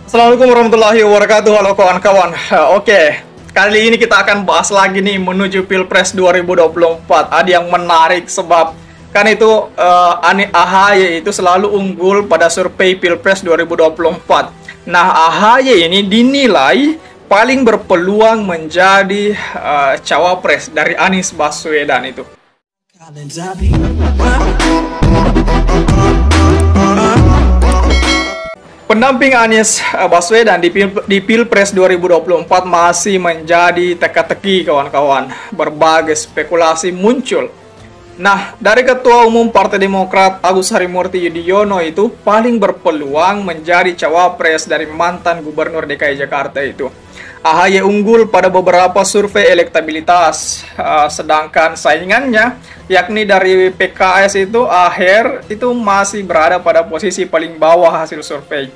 Assalamualaikum warahmatullahi wabarakatuh. Halo kawan-kawan. Oke, kali ini kita akan bahas lagi nih menuju Pilpres 2024. Ada yang menarik sebab kan itu AHY itu selalu unggul pada survei Pilpres 2024. Nah, AHY ini dinilai paling berpeluang menjadi cawapres dari Anies Baswedan itu. Pendamping Anies Baswedan di Pilpres 2024 masih menjadi teka-teki kawan-kawan. Berbagai spekulasi muncul. Nah, dari Ketua Umum Partai Demokrat Agus Harimurti Yudhoyono itu paling berpeluang menjadi cawapres dari mantan Gubernur DKI Jakarta itu. AHY unggul pada beberapa survei elektabilitas, sedangkan saingannya yakni dari PKS itu Aher itu masih berada pada posisi paling bawah hasil survei.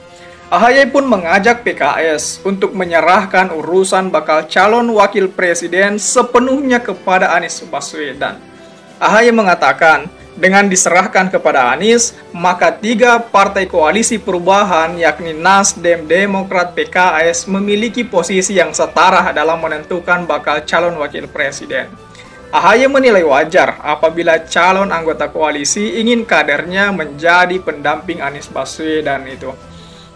AHY pun mengajak PKS untuk menyerahkan urusan bakal calon wakil presiden sepenuhnya kepada Anies Baswedan. AHY mengatakan, dengan diserahkan kepada Anies, maka 3 partai koalisi perubahan yakni Nasdem, Demokrat, PKS memiliki posisi yang setara dalam menentukan bakal calon wakil presiden. AHY menilai wajar apabila calon anggota koalisi ingin kadernya menjadi pendamping Anies Baswedan itu.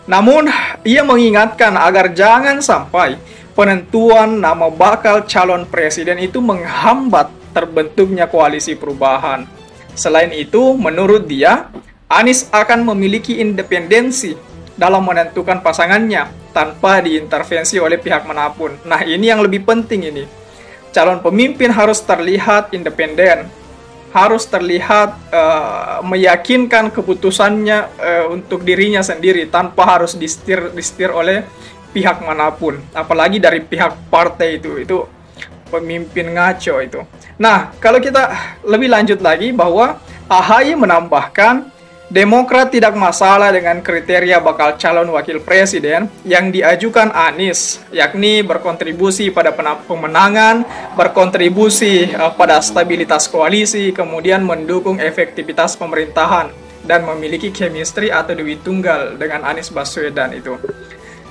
Namun, ia mengingatkan agar jangan sampai penentuan nama bakal calon presiden itu menghambat terbentuknya koalisi perubahan. Selain itu, menurut dia, Anies akan memiliki independensi dalam menentukan pasangannya tanpa diintervensi oleh pihak manapun. Nah, ini yang lebih penting ini. Calon pemimpin harus terlihat independen, harus terlihat meyakinkan keputusannya untuk dirinya sendiri tanpa harus disetir oleh pihak manapun, apalagi dari pihak partai itu pemimpin ngaco itu. Nah, kalau kita lebih lanjut lagi bahwa AHY menambahkan Demokrat tidak masalah dengan kriteria bakal calon wakil presiden yang diajukan Anies, yakni berkontribusi pada pemenangan, berkontribusi pada stabilitas koalisi, kemudian mendukung efektivitas pemerintahan, dan memiliki chemistry atau dewi tunggal dengan Anies Baswedan itu.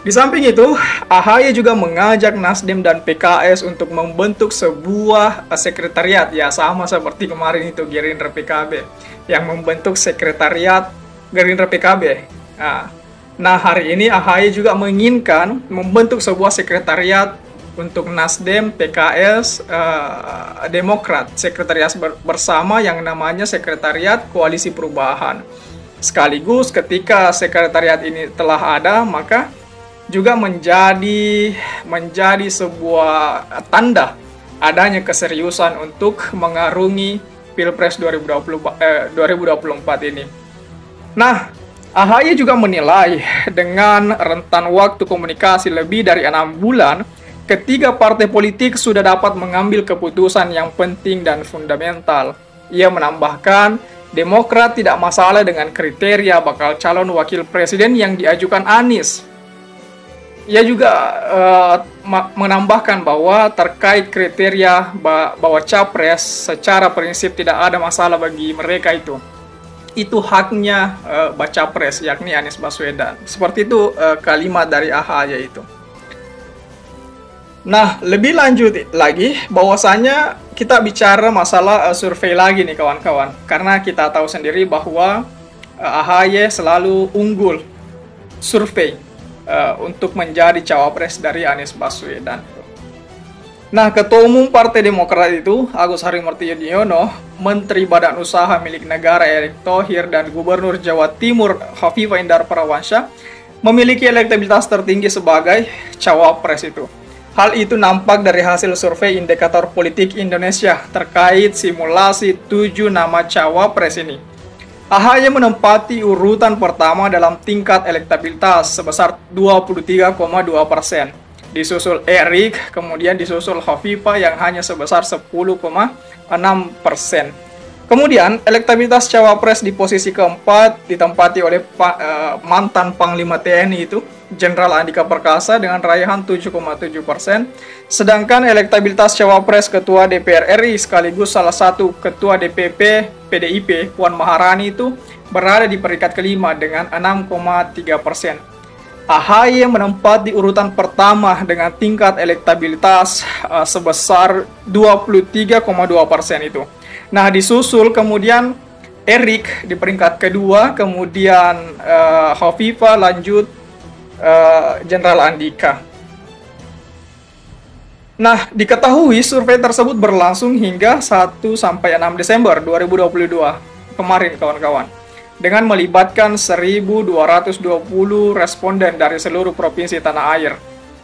Di samping itu, AHY juga mengajak Nasdem dan PKS untuk membentuk sebuah sekretariat, ya sama seperti kemarin itu Gerindra PKB, yang membentuk sekretariat Gerindra PKB. Nah, hari ini AHY juga menginginkan membentuk sebuah sekretariat untuk Nasdem, PKS, Demokrat, sekretariat bersama yang namanya Sekretariat Koalisi Perubahan. Sekaligus ketika sekretariat ini telah ada, maka juga menjadi sebuah tanda adanya keseriusan untuk mengarungi Pilpres 2024 ini. Nah, AHY juga menilai dengan rentan waktu komunikasi lebih dari 6 bulan, ketiga partai politik sudah dapat mengambil keputusan yang penting dan fundamental. Ia menambahkan, Demokrat tidak masalah dengan kriteria bakal calon wakil presiden yang diajukan Anies. Ia juga menambahkan bahwa terkait kriteria bahwa capres secara prinsip tidak ada masalah bagi mereka itu haknya baca pres yakni Anies Baswedan. Seperti itu kalimat dari AHY itu. Nah, lebih lanjut lagi bahwasanya kita bicara masalah survei lagi nih kawan-kawan, karena kita tahu sendiri bahwa AHY selalu unggul survei untuk menjadi cawapres dari Anies Baswedan. Nah, Ketua Umum Partai Demokrat itu Agus Harimurti Yudhoyono, Menteri Badan Usaha milik negara Erick Thohir, dan Gubernur Jawa Timur Khofifah Indar Parawansa memiliki elektabilitas tertinggi sebagai cawapres itu. Hal itu nampak dari hasil survei Indikator Politik Indonesia terkait simulasi 7 nama cawapres ini. AHY menempati urutan pertama dalam tingkat elektabilitas sebesar 23,2%. Disusul Erick, kemudian disusul Khofifah yang hanya sebesar 10,6%. Kemudian, elektabilitas cawapres di posisi keempat ditempati oleh mantan Panglima TNI itu, Jenderal Andika Perkasa dengan raihan 7,7%. Sedangkan elektabilitas cawapres Ketua DPR RI sekaligus salah satu Ketua DPP PDIP, Puan Maharani itu berada di peringkat kelima dengan 6,3%. AHY menempati urutan pertama dengan tingkat elektabilitas sebesar 23,2% itu. Nah, disusul kemudian Erik di peringkat kedua, kemudian Hovifah, lanjut Jenderal Andika. Nah, diketahui survei tersebut berlangsung hingga 1-6 Desember 2022 kemarin kawan-kawan, dengan melibatkan 1.220 responden dari seluruh provinsi tanah air.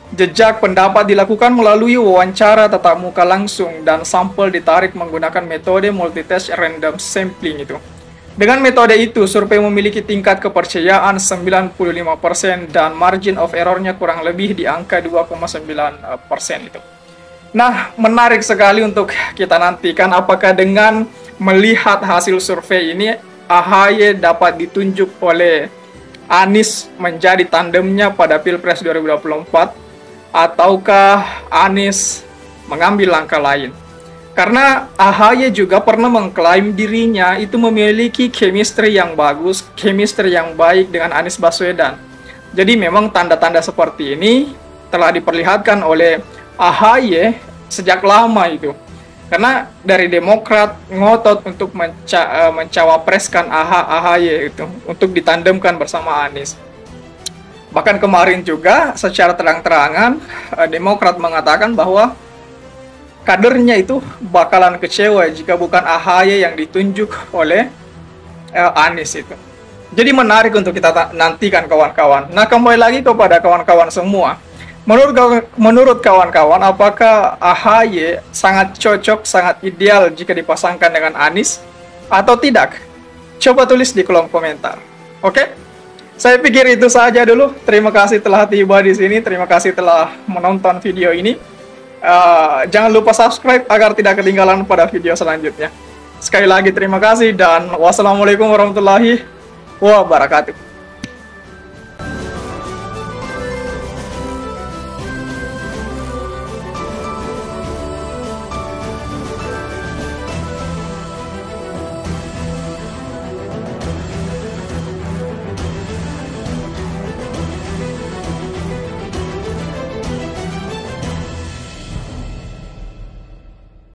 Jejak pendapat dilakukan melalui wawancara tatap muka langsung dan sampel ditarik menggunakan metode multitest random sampling itu. Dengan metode itu, survei memiliki tingkat kepercayaan 95% dan margin of error-nya kurang lebih di angka 2,9% itu. Nah, menarik sekali untuk kita nantikan apakah dengan melihat hasil survei ini AHY dapat ditunjuk oleh Anies menjadi tandemnya pada Pilpres 2024, ataukah Anies mengambil langkah lain. Karena AHY juga pernah mengklaim dirinya itu memiliki chemistry yang bagus, chemistry yang baik dengan Anies Baswedan. Jadi memang tanda-tanda seperti ini telah diperlihatkan oleh AHY sejak lama itu. Karena dari Demokrat ngotot untuk mencawapreskan AHY itu untuk ditandemkan bersama Anies. Bahkan kemarin juga secara terang-terangan Demokrat mengatakan bahwa kadernya itu bakalan kecewa jika bukan AHY yang ditunjuk oleh Anies itu. Jadi menarik untuk kita nantikan kawan-kawan. Nah, kembali lagi kepada kawan-kawan semua. Menurut kawan-kawan, apakah AHY sangat cocok, sangat ideal jika dipasangkan dengan Anies atau tidak? Coba tulis di kolom komentar. Oke? Saya pikir itu saja dulu. Terima kasih telah tiba di sini. Terima kasih telah menonton video ini. Jangan lupa subscribe agar tidak ketinggalan pada video selanjutnya. Sekali lagi terima kasih dan wassalamualaikum warahmatullahi wabarakatuh.